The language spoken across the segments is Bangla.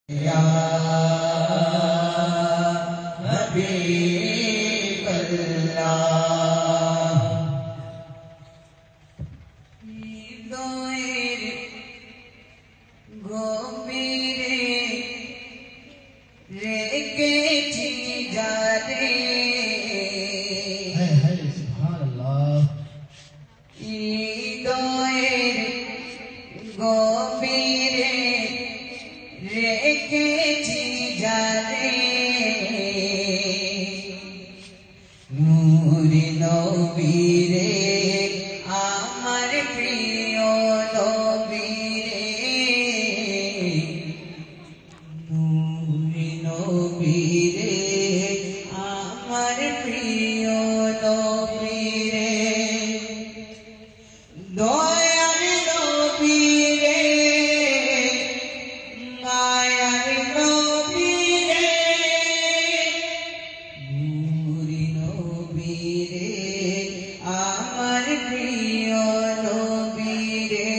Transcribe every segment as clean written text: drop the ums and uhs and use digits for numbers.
या हबीब अल्लाह হৃদয়ের গভীরে রেখেছি যারে সুবহানাল্লাহ হৃদয়ের গভীরে রেখেছি যারে নূরে নবীরে আমার প্রিয় নবীরে নূরে নবীরে আমার প্রিয় নবীরে দয়ার নবীরে মায়ার নবীরে নূরে নবীরে আমার প্রিয় নবীরে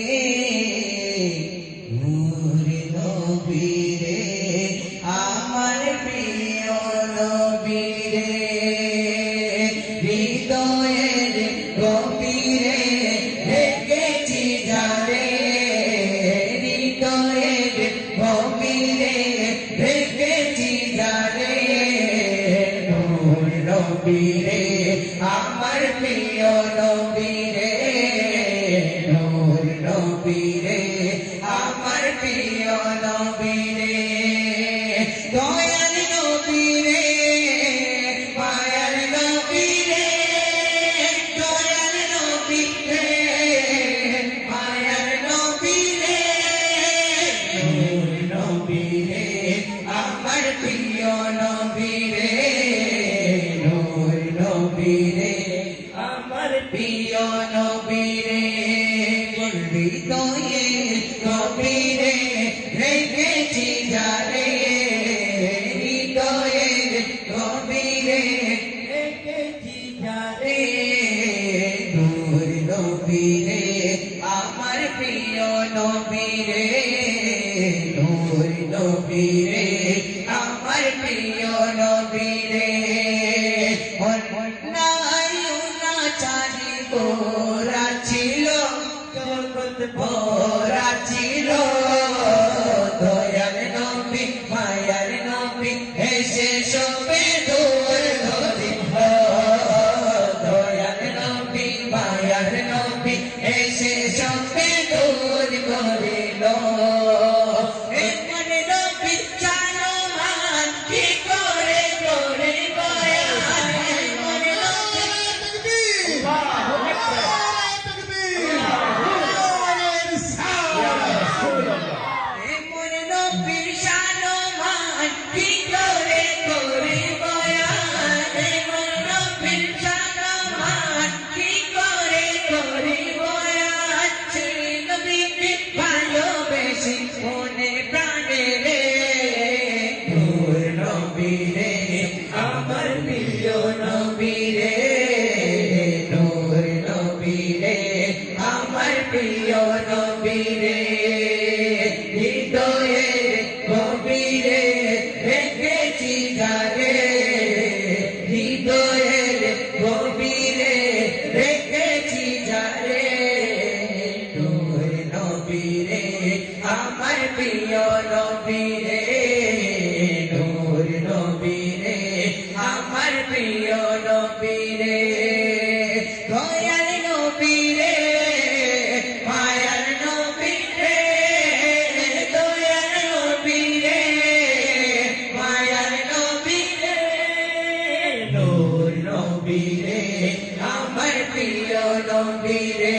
নূরে নবীরে আমার প্রিয় নবীরে হৃদয়ের গভীরে রেখেছি যারে হৃদয়ের গভীরে রেখেছি যারে নূর নবীরে আমার প্রিয় নবীরে নূর নবীরে আমার প্রিয় নবীরে দয়াল নবীরে মায়ার নবীরে দয়াল নবীরে মায়ার নবীরে নূর নবীরে আমার প্রিয় নবীরে নূর নবীরে আমার প্রিয় নবীরে হৃদয়ে গভীরে রেখেছি যারে হৃদয়ে গভীরে রেখেছি যারে নূর নবীরে আমার প্রিয় নবীরে নূর নবীরে আমার প্রিয় নবীরে চারি গোরা ছিল জগৎ ভরা ছিল দয়াল নবী মায়ার নবী এসে সবে দূর ধরিল দয়াল নবী মায়ার নবী এসে সবে দূর করিল এমন নবী জানো মান কি করে করে বয়ান এমন নবী এমন নবীর শানমান কি করে করে বয়ান এমন নবীর শানমান কি করে করে বয়ান সেই নবীকে ভালোবেসে মনে প্রাণে রে নূর নবীরে আমার প্রিয় নবীরে নূর নবীরে আমার প্রিয় নবীরে হৃদয়ের গভীরে রেখেছি যারে হৃদয়ের গভীরে রেখেছি যারে নূর নবীরে আমার প্রিয় নবীরে নূর নবীরে আমার প্রিয় নবীরে দয়াল নবীরে মায়ার নবীরে দয়াল নবীরে মায়ার নবীরে নূর নবীরে আমার প্রিয় নবীরে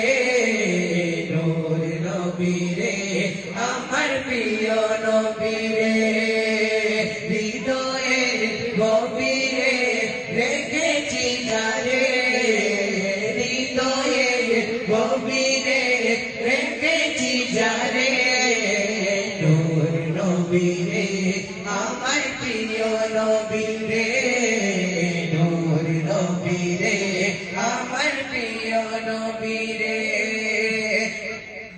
নূর নবীরে আমার প্রিয় নবীরে হৃদয়ের গভীরে রেখেছি যারে হৃদয়ের গভীরে রেখেছি যারে নূর নবীরে আমার প্রিয় নবীরে নূর নবীরে আমার প্রিয় নবীরে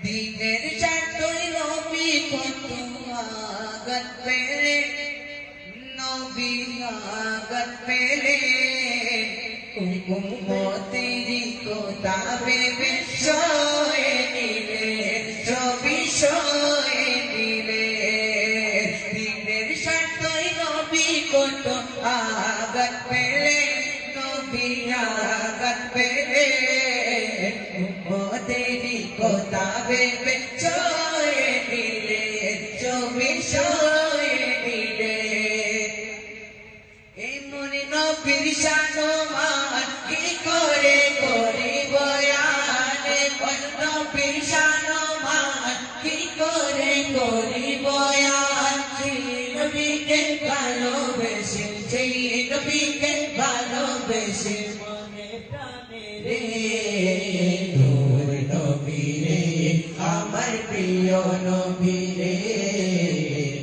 দিনের চাঁদ নবী কত আগত পেলে নবী আগত পেলে উম্মতেরি কোতাবে বিষয়ে নিলে বিষয়ে নিলে দিনের সাথে নবী কত আগত পেলে নবী আগত পেলে উম্মতেরি কোতাবে বিষয়ে নিলে বিষয়ে নিলে এই মনে নবীর শানমান কি করে করি বয়ানে নবীর শানমান কি করে করি বয়ান নবীকে ভালোবেসে সেই নবীকে ভালোবেসে মনে প্রাণে রে নূর নবী রে আমার প্রিয় নবী রে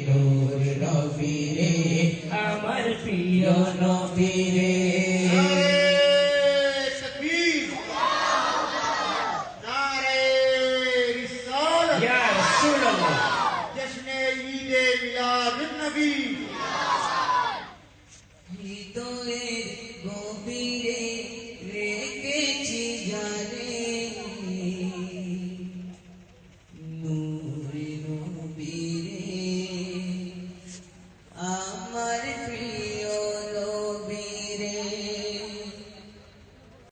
নূর নবী রে আমার প্রিয়